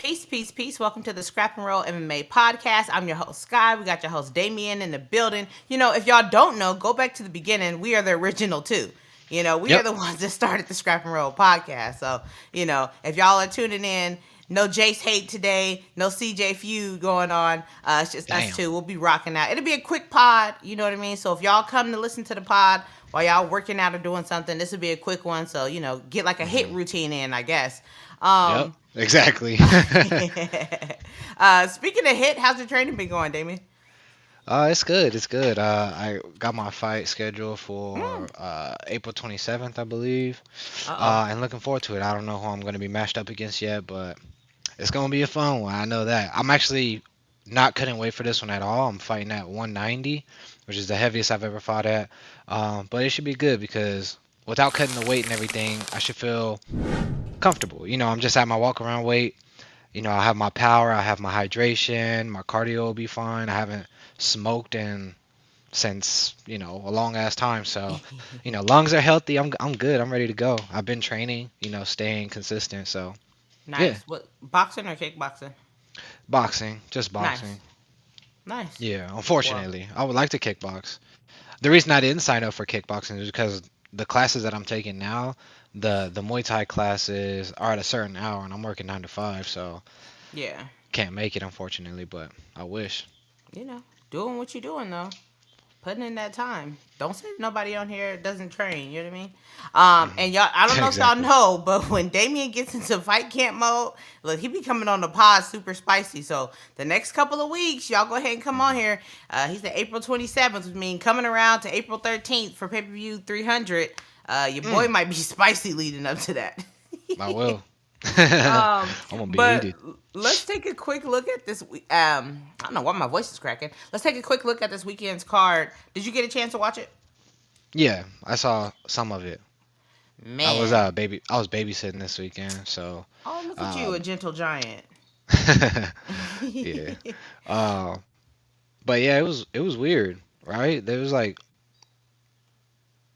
Peace, peace, peace. Welcome to the Scrap and Roll MMA podcast. I'm your host, Sky. We got your host, Damien, in the building. You know, if y'all don't know, go back to the beginning. We are the original two. You know, we are the ones that started the Scrap and Roll podcast. So, you know, if y'all are tuning in, no Jace hate today, no CJ feud going on. It's just us two. We'll be rocking out. It'll be a quick pod, you know what I mean? So if y'all come to listen to the pod while y'all working out or doing something, this will be a quick one. So, you know, get like a hit routine in, I guess. Exactly. Speaking of hit, how's your training been going, Damien? It's good. It's good. I got my fight scheduled for April 27th, I believe. And looking forward to it. I don't know who I'm going to be matched up against yet, but it's going to be a fun one. I know that. I'm actually couldn't wait for this one at all. I'm fighting at 190, which is the heaviest I've ever fought at. But it should be good because without cutting the weight and everything, I should feel comfortable. You know, I'm just at my walk around weight. You know, I have my power, I have my hydration, my cardio will be fine. I haven't smoked since, you know, a long ass time. So, you know, lungs are healthy. I'm good. I'm ready to go. I've been training, you know, staying consistent. So, yeah. Nice. What, boxing or kickboxing? Boxing, just boxing. Nice. Yeah, unfortunately, I would like to kickbox. The reason I didn't sign up for kickboxing is because the classes that I'm taking now, the Muay Thai classes are at a certain hour, and I'm working 9 to 5, so Yeah. can't make it unfortunately. But I wish. You know, doing what you're doing though. Putting in that time. Don't say nobody on here doesn't train. You know what I mean? And y'all, I don't know if y'all Exactly. know, but when Damien gets into fight camp mode, look, he be coming on the pod super spicy. So the next couple of weeks, y'all go ahead and come on here. He's the April 27th, which means coming around to April 13th for pay-per-view 300. Your boy might be spicy leading up to that. I will. I'm gonna be But heated. let's take a quick look at this. I don't know why my voice is cracking. Let's take a quick look at this weekend's card. Did you get a chance to watch it? Yeah, I saw some of it. Man. I was babysitting this weekend, so Oh, look at you, a um, gentle giant. yeah. Uh, but yeah, it was weird, right? There was like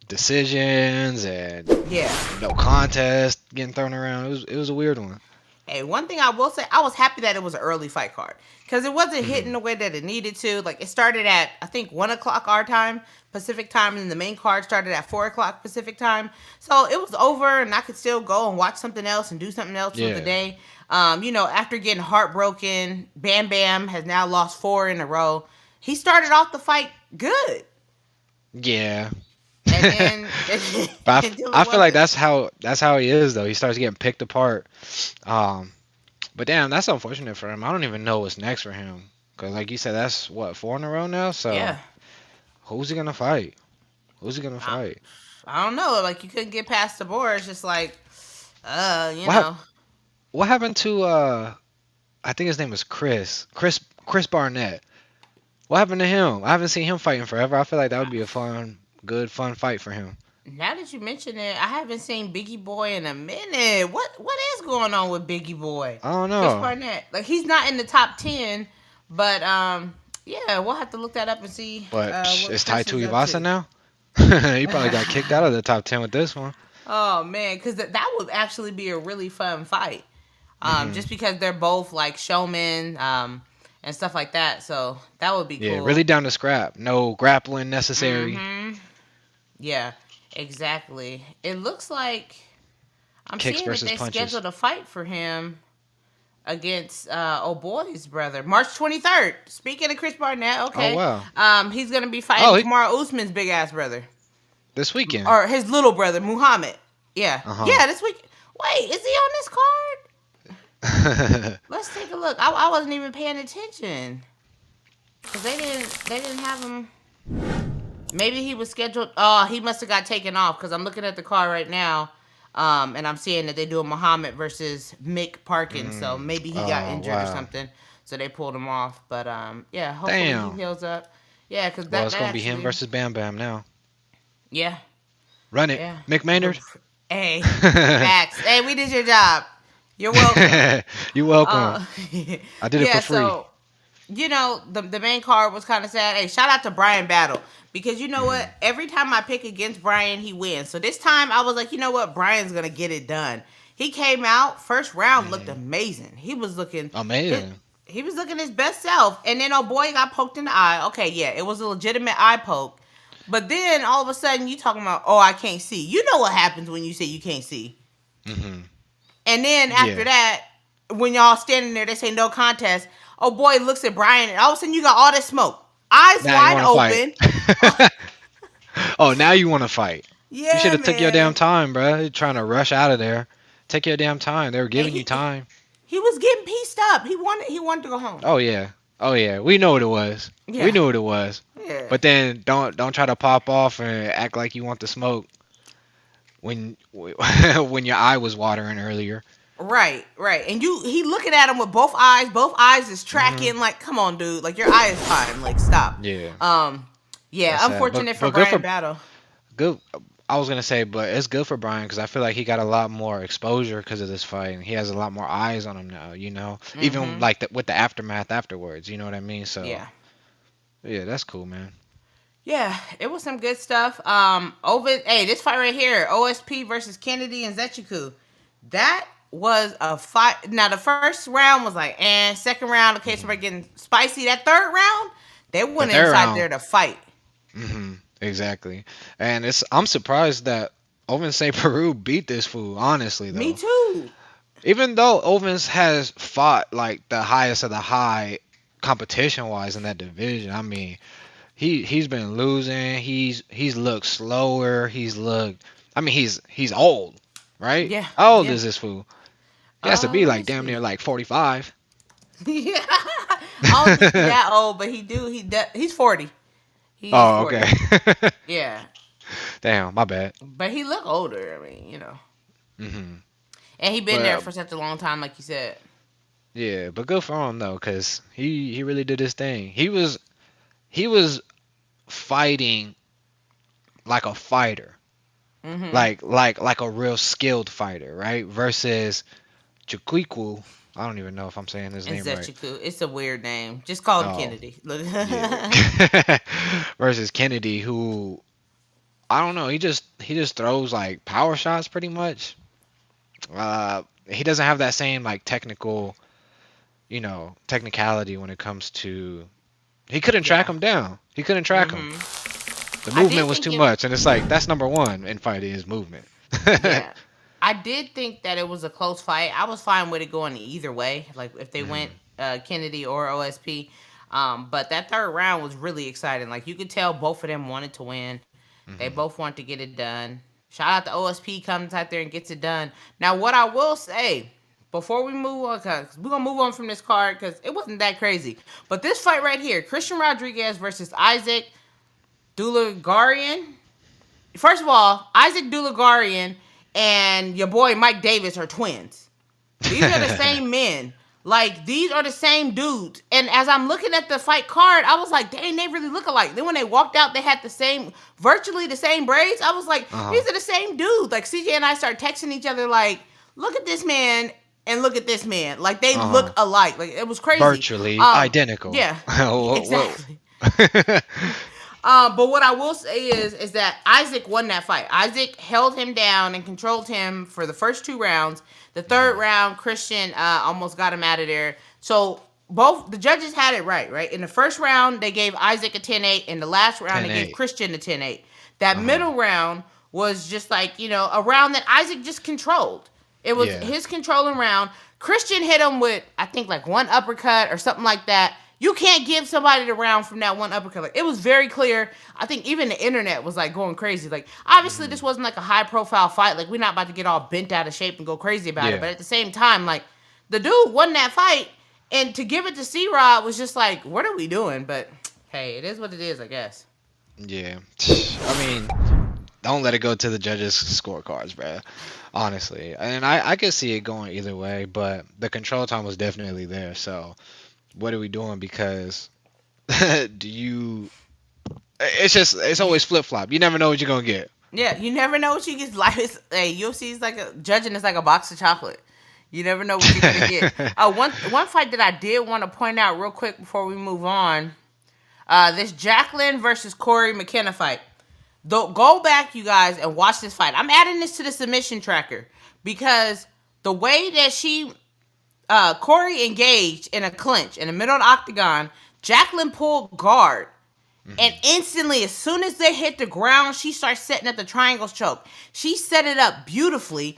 decisions and Yeah. no contest getting thrown around. It was a weird one. Hey, one thing I will say, I was happy that it was an early fight card because it wasn't hitting Hmm. the way that it needed to. Like, it started at, I think, 1 o'clock our time, Pacific time, and the main card started at 4 o'clock Pacific time. So it was over, and I could still go and watch something else and do something else with the Yeah. day. You know, after getting heartbroken, Bam Bam has now lost 4 in a row. He started off the fight good, Yeah. and then But until it I feel like wasn't. that's how he is though. He starts getting picked apart. Um, but damn, that's unfortunate for him. I don't even know what's next for him. Cause like you said, that's what 4 in a row now. So Yeah. who's he gonna fight? Who's he gonna I, fight? I don't know. Like, you couldn't get past the board. It's just like, you What hap- know. what happened to I think his name was Chris Barnett. What happened to him? I haven't seen him fighting forever. I feel like that would be a fun fight for him. Now that you mention it, I haven't seen Biggie Boy in a minute. What is going on with Biggie Boy? I don't Chris know, Barnett. Like, he's not in the top 10, but yeah, we'll have to look that up and see but what it's Chris is up TYBUSA to. now. He probably got kicked out of the top 10 with this one. Oh man, because that would actually be a really fun fight. Hmm. Just because they're both like showmen, and stuff like that. So that would be Yeah, really cool. down to scrap. No grappling necessary. Mm-hmm. Yeah, exactly. It looks like I'm Kicks seeing that versus they punches. scheduled a fight for him against oh boy's brother, March 23rd. Speaking of Chris Barnett, Oh okay, wow. he's gonna be Oh, fighting Kamaru Usman's big ass brother this weekend. or his little brother, Muhammad. Yeah, Uh huh. yeah. This week. Wait, is he on this card? Let's take a look. I wasn't even paying attention because they didn't have him. Maybe he was scheduled. Oh, he must have got taken off because I'm looking at the card right now. And I'm seeing that they do a Muhammad versus Mick Parkins. So mm. maybe he got Oh injured or wow. something. So they pulled him off. But yeah, hopefully he Damn. heals up. Yeah, because Well, that it's that gonna be him actually. versus Bam Bam now. Yeah, Run it, yeah. Mick Maynard. Hey, facts. Hey, we did your job. You're welcome. You welcome. Uh, I did it yeah. for free. So the main card was kind of sad. Hey, shout out to Bryan Battle because you know Hmm. what? Every time I pick against Bryan, he wins. So this time I was like, you know what? Bryan's gonna get it done. He came out first round, looked amazing. He was looking amazing. He was looking his best self, and then boy got poked in the eye. Okay, yeah, it was a legitimate eye poke, but then all of a sudden you talking about, oh, I can't see. You know what happens when you say you can't see. Mm-hmm. And then after that, when y'all standing there, they say no contest. Oh boy looks at Bryan, and all of a sudden you got all this smoke, eyes wide open. Oh, now you want to fight? You should Yeah, have took your damn man. time, bro. You're trying to rush out of there. Take your damn time. They were And giving you time. he was getting pieced up. He wanted to go home. Oh yeah. Oh yeah. We know what it was. We Yeah. knew what it was. Yeah. But then don't try to pop off and act like you want the smoke when when your eye was watering earlier. Right. And he looking at him with both eyes. Both eyes is tracking. Mm-hmm. Like, come on, dude. Like, your eye is fine. Like, stop. Yeah. Yeah. That's sad. Unfortunate for But good Bryan Battle. good. I was gonna say, but it's good for Bryan because I feel like he got a lot more exposure because of this fight, and he has a lot more eyes on him now. Even like with the aftermath afterwards. You know what I mean? So yeah, that's cool, man. Yeah, it was some good stuff. This fight right here, OSP versus Kennedy and Zechiku. That was a fight. Now the first round was like, second round, okay, so we're getting spicy. That third round, they went inside there to fight. Mm-hmm. Exactly. And I'm surprised that Ovin St. Peru beat this fool, honestly though. Me too. Even though Ovins has fought like the highest of the high competition wise in that division, I mean, he's been losing. He's looked slower. He's old, right? Yeah. How old Yeah. is this fool? He has to be like Let's damn see. near like 45. Yeah. I don't think he's that old, but he's 40. He's 40. Okay. Yeah. Damn, my bad. But he look older. I mean, Mm-hmm. And he been But there for such a long time, like you said. yeah, but good for him though, cause he really did his thing. He was fighting like a fighter, Mm-hmm. like a real skilled fighter, right? Versus Chiquiku. I don't even know if I'm saying his And name right. Zechiku. It's a weird name. Just call him Oh, Kennedy. yeah. Versus Kennedy, who I don't know. He just throws like power shots pretty much. He doesn't have that same like technicality when it comes to. He couldn't track him down. He couldn't track him. The movement was too much, and it's like that's number one in fighting is movement. Yeah. I did think that it was a close fight. I was fine with it going either way, like if they went Kennedy or OSP. But that third round was really exciting. Like you could tell both of them wanted to win. They both wanted to get it done. Shout out to OSP comes out there and gets it done. Now, what I will say before we move on, because we're going to move on from this card because it wasn't that crazy. But this fight right here, Christian Rodriguez versus Isaac Dulagarian. First of all, Isaac Dulagarian and your boy Mike Davis are twins. These are the same men. Like, these are the same dudes. And as I'm looking at the fight card, I was like, dang, they really look alike. Then when they walked out, they had virtually the same braids. I was like, these are the same dudes. Like, CJ and I started texting each other like, look at this man and look at this man. Like, they look alike. Like, it was crazy. Virtually identical. Yeah, exactly. Whoa. But what I will say is that Isaac won that fight. Isaac held him down and controlled him for the first two rounds. The third round, Christian almost got him out of there. So both the judges had it right? In the first round, they gave Isaac a 10-8. In the last round, they gave Christian a 10-8. That middle round was just like, a round that Isaac just controlled. It was his controlling round. Christian hit him with, I think, like one uppercut or something like that. You can't give somebody the round from that one uppercut. Like, it was very clear. I think even the internet was like going crazy. Like, obviously this wasn't like a high profile fight. Like, we're not about to get all bent out of shape and go crazy about it. But at the same time, like, the dude won that fight, and to give it to C-Rod was just like, what are we doing? But hey, it is what it is, I guess. Yeah, I mean, don't let it go to the judges' scorecards, bro. Honestly, and I could see it going either way, but the control time was definitely there. So. What are we doing? Because it's always flip flop. You never know what you're gonna get. Yeah, you never know what you get. Like, UFC is like judging is like a box of chocolate. You never know what you're gonna get. One fight that I did want to point out real quick before we move on. This Jacqueline versus Corey McKenna fight. Go back, you guys, and watch this fight. I'm adding this to the submission tracker because the way that Corey engaged in a clinch in the middle of the octagon, Jacqueline pulled guard. And instantly, as soon as they hit the ground, she starts setting up the triangle choke. She set it up beautifully.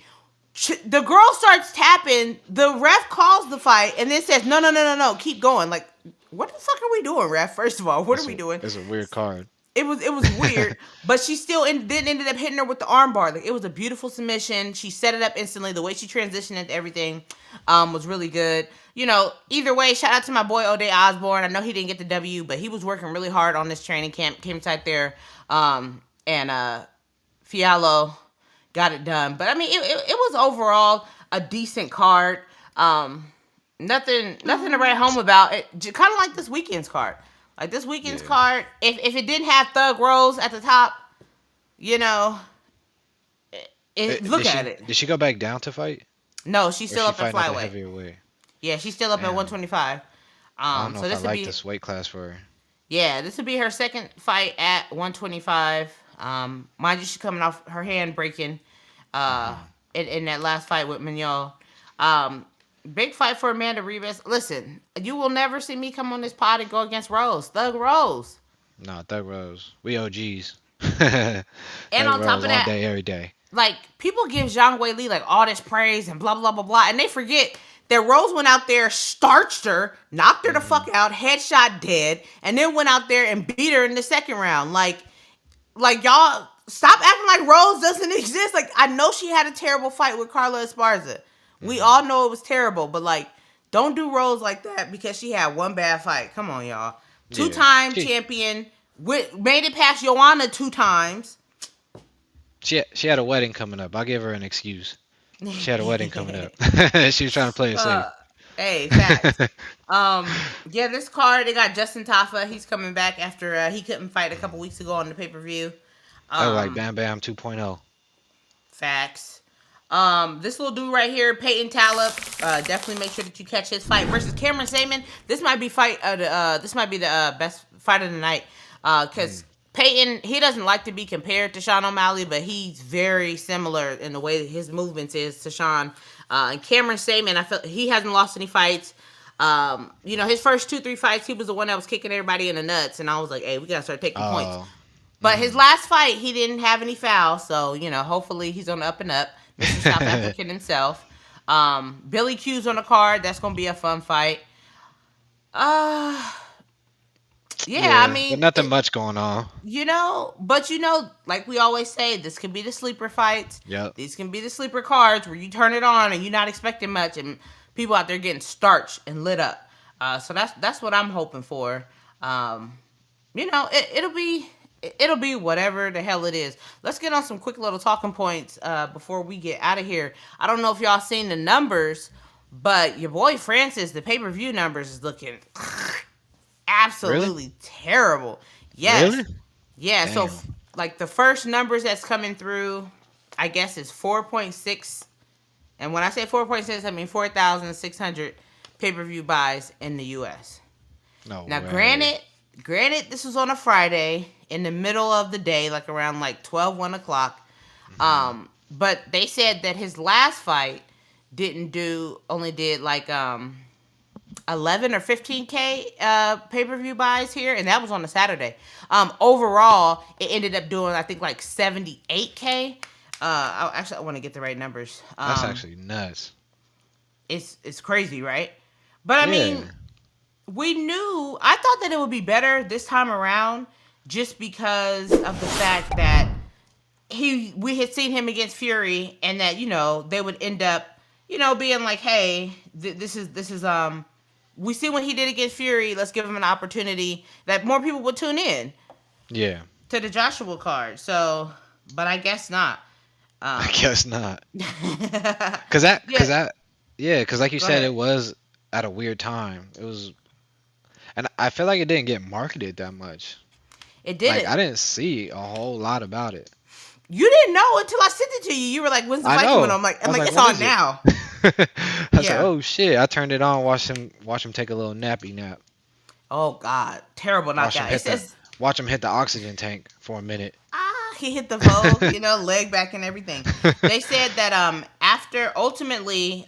The girl starts tapping. The ref calls the fight and then says, no, keep going. Like, what the fuck are we doing, ref? First of all, what are we doing? It's a weird card. It was weird, but she still then ended up hitting her with the armbar. Like, it was a beautiful submission. She set it up instantly. The way she transitioned into everything was really good. You know, either way, shout out to my boy O'Day Osborne. I know he didn't get the W, but he was working really hard on this training camp. Came inside there, and Fiallo got it done. But I mean, it was overall a decent card. Nothing to write home about. It kind of like this weekend's card. Like this weekend's card, if it didn't have Thug Rose at the top, you know, look at it. Did she go back down to fight? No, she's still up at flyweight. Heavier weight? Yeah, she's still up at 125. I don't know if I like this weight class for her. Yeah, this would be her second fight at 125. Mind you, she's coming off her hand breaking in that last fight with Mignon. Big fight for Amanda Ribas. Listen, you will never see me come on this pod and go against Rose. Thug Rose. No, Thug Rose. We OGs. And on top of that, all day, every day. Like, people give Zhang Wei Li like all this praise and blah, blah, blah, blah. And they forget that Rose went out there, starched her, knocked her the fuck out, headshot dead, and then went out there and beat her in the second round. Like y'all, stop acting like Rose doesn't exist. Like, I know she had a terrible fight with Carla Esparza. We all know it was terrible, but like, don't do Rose like that because she had one bad fight. Come on, y'all. Two-time champion, made it past Joanna 2 times. She had a wedding coming up. I'll give her an excuse. She had a wedding coming up. She was trying to play it safe. Hey, facts. Yeah, this card, they got Justin Tafa. He's coming back after he couldn't fight a couple weeks ago on the pay-per-view. Like Bam Bam 2.0. Facts. This little dude right here, Peyton Talib, definitely make sure that you catch his fight versus Cameron Saman. This might be the best fight of the night. Because Peyton, he doesn't like to be compared to Sean O'Malley, but he's very similar in the way that his movements is to Sean. And Cameron Saman, I feel he hasn't lost any fights. You know, his first 2-3 fights, he was the one that was kicking everybody in the nuts, and I was like, hey, we gotta start taking points. But his last fight, he didn't have any fouls, so you know, hopefully he's on the up and up. Mr. South African himself. Billy Q's on the card. That's gonna be a fun fight. Yeah, I mean, but nothing much going on. You know, but you know, like we always say, this could be the sleeper fights. Yep. These can be the sleeper cards where you turn it on and you're not expecting much, and people out there getting starched and lit up. So that's what I'm hoping for. You know, it'll be whatever the hell it is. Let's get on some quick little talking points before we get out of here. I don't know if y'all seen the numbers, but your boy Francis, the pay-per-view numbers is looking absolutely terrible. Yes. Really? Yeah, damn. So like the first numbers that's coming through, I guess is 4.6. And when I say 4.6, I mean 4,600 pay-per-view buys in the US. No. Now, granted, this was on a Friday in the middle of the day, like around like 12, 1 o'clock. But they said that his last fight only did like 11 or 15K pay-per-view buys here, and that was on a Saturday. Overall, it ended up doing, I think, like 78K. I want to get the right numbers. That's actually nuts. It's crazy, right? But I mean, I thought that it would be better this time around just because of the fact that we had seen him against Fury, and that, you know, they would end up, you know, being like, hey, this is we see what he did against Fury, let's give him an opportunity, that more people would tune in. Yeah. To the Joshua card. So, but I guess not. I guess not. Cause like you said, it was at a weird time. It was, and I feel like it didn't get marketed that much. It didn't. Like, I didn't see a whole lot about it. You didn't know until I sent it to you. You were like, "When's the fight coming on?" I'm like, it's on now. I was like, "Oh shit!" I turned it on, watch him take a little nappy nap. Oh God, terrible knockout. Watch him hit the oxygen tank for a minute. He hit the Vogue, you know, leg back and everything. They said that after ultimately,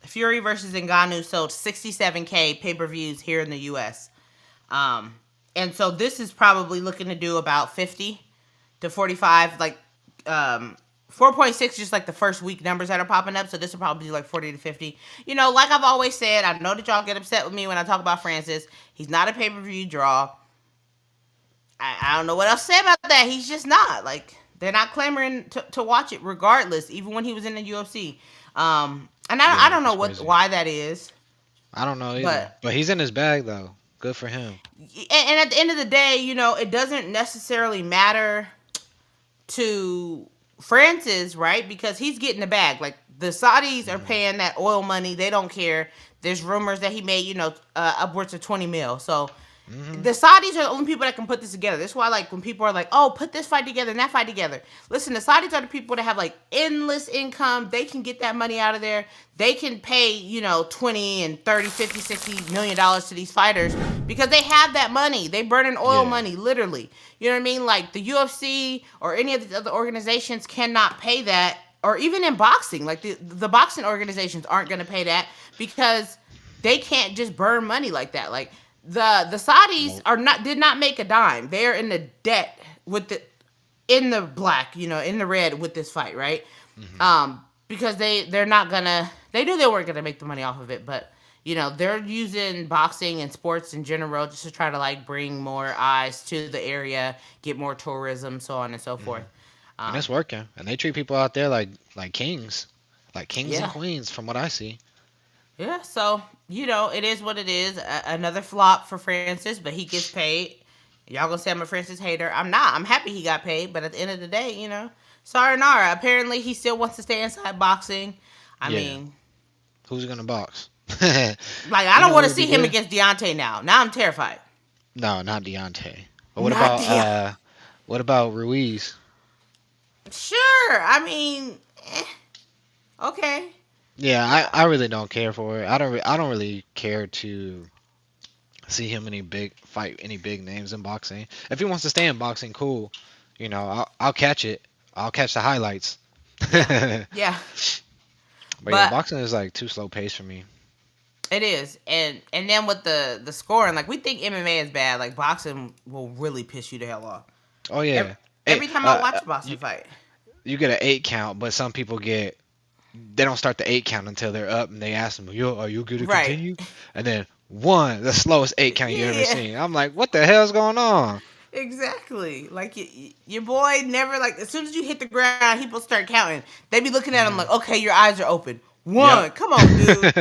Fury versus Ngannou sold 67K pay-per-views here in the U.S. And so this is probably looking to do about 50 to 45, like 4.6 just like the first week numbers that are popping up. So this will probably do like 40 to 50. You know, like I've always said, I know that y'all get upset with me when I talk about Francis. He's not a pay-per-view draw. I don't know what else to say about that. He's just not. Like, they're not clamoring to watch it regardless, even when he was in the UFC. And I don't know why that is. I don't know either. But he's in his bag, though. Good for him. And at the end of the day, you know, it doesn't necessarily matter to Francis, right? Because he's getting the bag. Like, the Saudis are paying that oil money. They don't care. There's rumors that he made, you know, upwards of 20 mil. So the Saudis are the only people that can put this together. That's why, like, when people are like, oh, put this fight together and that fight together. Listen, the Saudis are the people that have, like, endless income. They can get that money out of there. They can pay, you know, 20 and 30, 50, 60 million dollars to these fighters because they have that money. They burning oil money, literally. You know what I mean? Like, the UFC or any of the other organizations cannot pay that. Or even in boxing, like, the boxing organizations aren't going to pay that because they can't just burn money like that. Like, the Saudis did not make a dime. They're in the debt in the black, you know, in the red with this fight, right? Because they're not gonna. They knew they weren't gonna make the money off of it, but you know they're using boxing and sports in general just to try to like bring more eyes to the area, get more tourism, so on and so forth. And it's working, and they treat people out there like kings, and queens, from what I see. Yeah, so, you know, it is what it is. Another flop for Francis, but he gets paid. Y'all gonna say I'm a Francis hater. I'm not. I'm happy he got paid, but at the end of the day, you know, sayonara. Apparently, he still wants to stay inside boxing. I mean... Who's gonna box? Like, I don't want to see him against Deontay now. Now I'm terrified. No, not Deontay. But what about Ruiz? Sure. I mean... Okay. Yeah, I really don't care for it. I don't really care to see him any big names in boxing. If he wants to stay in boxing, cool. You know, I'll catch it. I'll catch the highlights. Yeah. But boxing is like too slow paced for me. It is, and then with the scoring, like we think MMA is bad. Like boxing will really piss you the hell off. Oh yeah. Every time I watch a boxing fight, you get an 8 count, but some people they don't start the 8 count until they're up, and they ask them, are you good to continue? And then 1, the slowest 8 count you ever seen. I'm like, what the hell's going on? Exactly. Like your boy never, like, as soon as you hit the ground, people start counting. They be looking at him like, okay, your eyes are open. 1, come on, dude.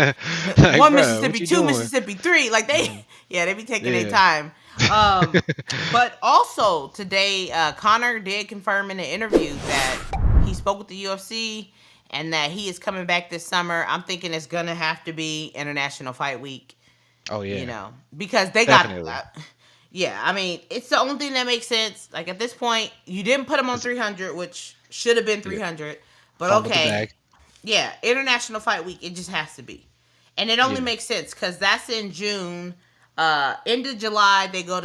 Like, 1 Mississippi, 2 Mississippi, 3. Like they be taking their time. But also today, Conor did confirm in an interview that he spoke with the UFC. And that he is coming back this summer. I'm thinking it's going to have to be International Fight Week. Oh, yeah. You know, because they got... Yeah, I mean, it's the only thing that makes sense. Like, at this point, you didn't put him on 300, which should have been 300. But okay. Yeah, International Fight Week, it just has to be. And it only makes sense because that's in June. End of July, they go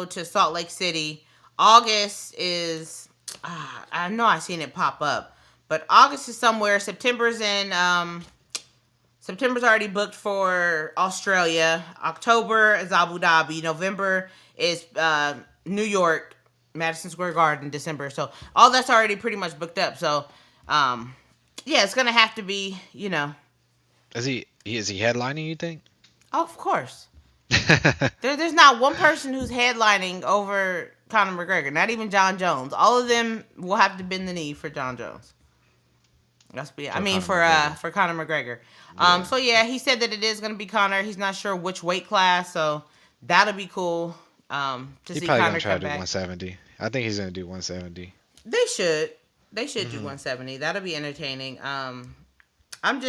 to Salt Lake City. August is... I know I seen it pop up. But August is somewhere. September's already booked for Australia. October is Abu Dhabi. November is New York, Madison Square Garden, December. So all that's already pretty much booked up. So, it's going to have to be, you know. Is he headlining, you think? Oh, of course. There's not one person who's headlining over Conor McGregor. Not even John Jones. All of them will have to bend the knee for John Jones. For Conor McGregor. So yeah, he said that it is going to be Conor. He's not sure which weight class, so that'll be cool. To see Conor come back. He's probably going to try to do 170. I think he's going to do 170. They should do 170. That'll be entertaining. I want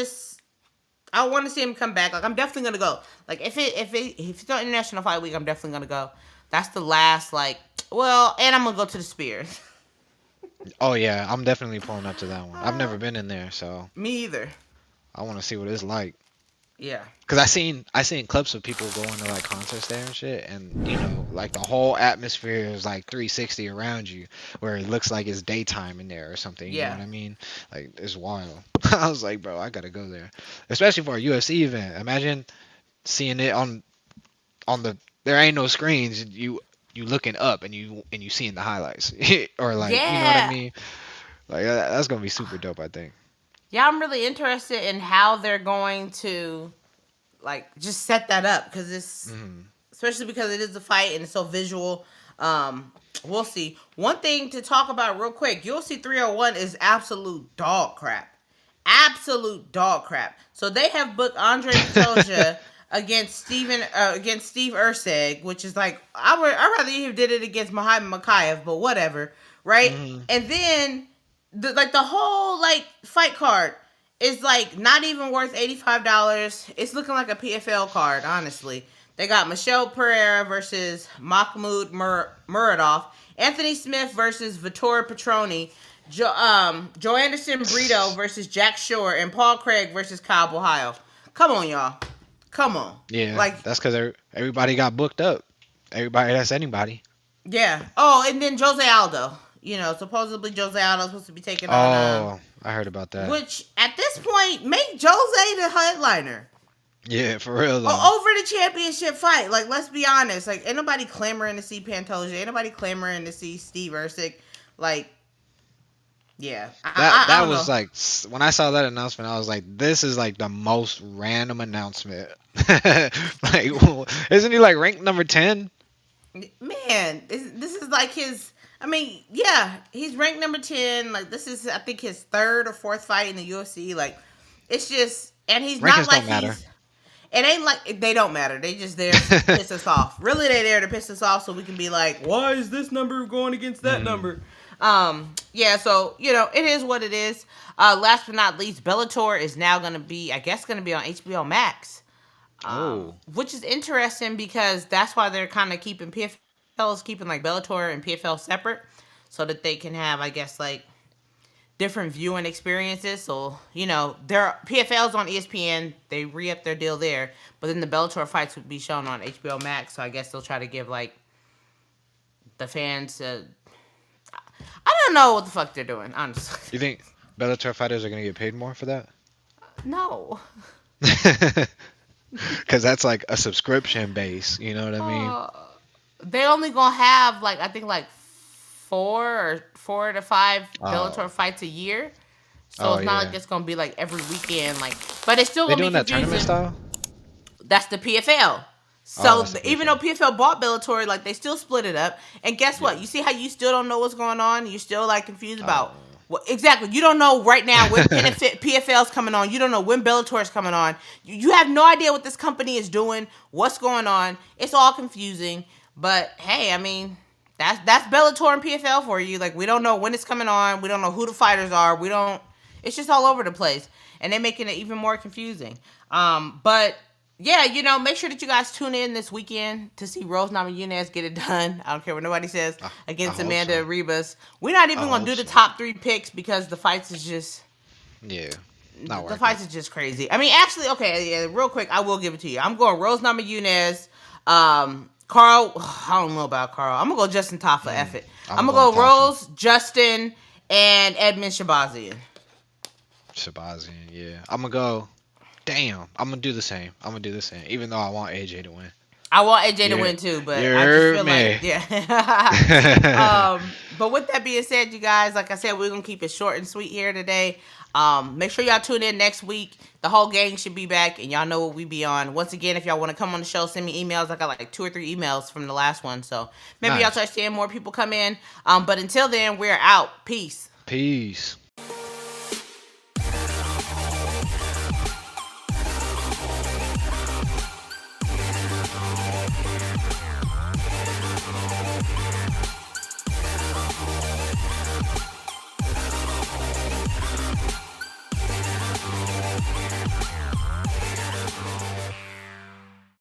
to see him come back. Like, I'm definitely going to go. Like, if it's on International Fight Week, I'm definitely going to go. That's the last, and I'm going to go to the Spears. Oh yeah, I'm definitely pulling up to that one. I've never been in there, so. Me either. I want to see what it's like. Yeah. Cause I seen clips of people going to like concerts there and shit, and you know, like the whole atmosphere is like 360 around you, where it looks like it's daytime in there or something. You know Yeah. what I mean? Like it's wild. I was like, bro, I gotta go there, especially for a UFC event. Imagine seeing it on the there ain't no screens. You looking up and you seeing the highlights, or like you know what I Yeah. mean? Like that's gonna be super dope. I think. Yeah, I'm really interested in how they're going to like just set that up because it's Hmm. especially because it is a fight and it's so visual. Um, we'll see. One thing to talk about real quick: UFC 301 is absolute dog crap. Absolute dog crap. So they have booked Andre Pitoja against Steve Urseg, which is like I rather he did it against Muhammad Makayev, but whatever, right? Hmm. And then the whole like fight card is like not even worth $85. It's looking like a PFL card, honestly. They got Michelle Pereira versus Mahmoud Muradov, Anthony Smith versus Vittorio Petroni, Joe Anderson Brito versus Jack Shore, and Paul Craig versus Kyle Ohio. Come on, y'all. Come on. Yeah, Like, that's because everybody got booked up. Everybody that's anybody. yeah. Oh, and then Jose Aldo. You know, supposedly Jose Aldo's supposed to be taking on Oh, I heard about that. which at this point make Jose the headliner. Yeah, for real though. Over the championship fight. Like, let's be honest. Like, ain't nobody clamoring to see Pantoja. Ain't nobody clamoring to see Steve Ursik. Like, yeah. I That don't was know. like when I saw that announcement, I was like, this is like the most random announcement. Like, isn't he like ranked number 10? Man, this is like his. I mean, yeah, he's ranked number 10. Like, this is, I think, his third or fourth fight in the UFC. Like, it's just, and he's not Rankings like don't matter. he's. It ain't like they don't matter. They just there to piss us off. Really, they there to piss us off so we can be like, why is this number going against that Mm. number? Yeah. So you know, it is what it is. Last but not least, Bellator is now gonna be, I guess, gonna be on HBO Max. Oh, Which is interesting because that's why they're kind of keeping PFL is keeping like Bellator and PFL separate, so that they can have, I guess, like different viewing experiences. So, you know, their PFL's on ESPN. They re-up their deal there. But then the Bellator fights would be shown on HBO Max. So I guess they'll try to give, like, the fans... I don't know what the fuck they're doing, you honestly. think Bellator fighters are gonna get paid more for that? No. Because that's like a subscription base. You know what I mean? Uh, they only gonna have, like, I think, like, 4 to 5 Bellator Oh, fights a year. So oh it's not yeah. like it's gonna be, like, every weekend. Like, but it's still They gonna be doing that tournament confusing. style? That's the PFL. Oh, So that's the even though PFL. PFL bought Bellator, like they still split it up. And guess what? Yeah. You see how you still don't know what's going on? You're still like confused about Oh. what exactly. You don't know right now when PFL's coming on. You don't know when Bellator's coming on. You have no idea what this company is doing, what's going on. It's all confusing. But hey, I mean, that's Bellator and PFL for you. Like we don't know when it's coming on. We don't know who the fighters are. We don't. It's just all over the place, and they're making it even more confusing. But yeah, you know, make sure that you guys tune in this weekend to see Rose Namajunas get it done. I don't care what nobody says I against hope Amanda so. Ribas. We're not I even gonna hope do the so. top 3 picks because the fights is just Yeah, not the worth it. fights is just crazy. I mean, actually, okay, yeah, real quick, I will give it to you. I'm going Rose Namajunas, Carl. I don't know about Carl. I'm gonna go Justin Taffa. F it. I'm I'm gonna going go Tafa. Rose, Justin, and Edmund Shabazian. Shabazian, yeah. I'm gonna go. Damn, I'm gonna do the same. I'm gonna do the same, even though I want AJ to win. I want AJ to You, win too, you but I just heard feel like, me. yeah. But with that being said, you guys, like I said, we're gonna keep it short and sweet here today. Make sure y'all tune in next week. The whole gang should be back, and y'all know what we be on. Once again, if y'all want to come on the show, send me emails. I got like 2 or 3 emails from the last one, so maybe y'all Nice. start seeing more people come in. But until then, we're out. Peace. Peace.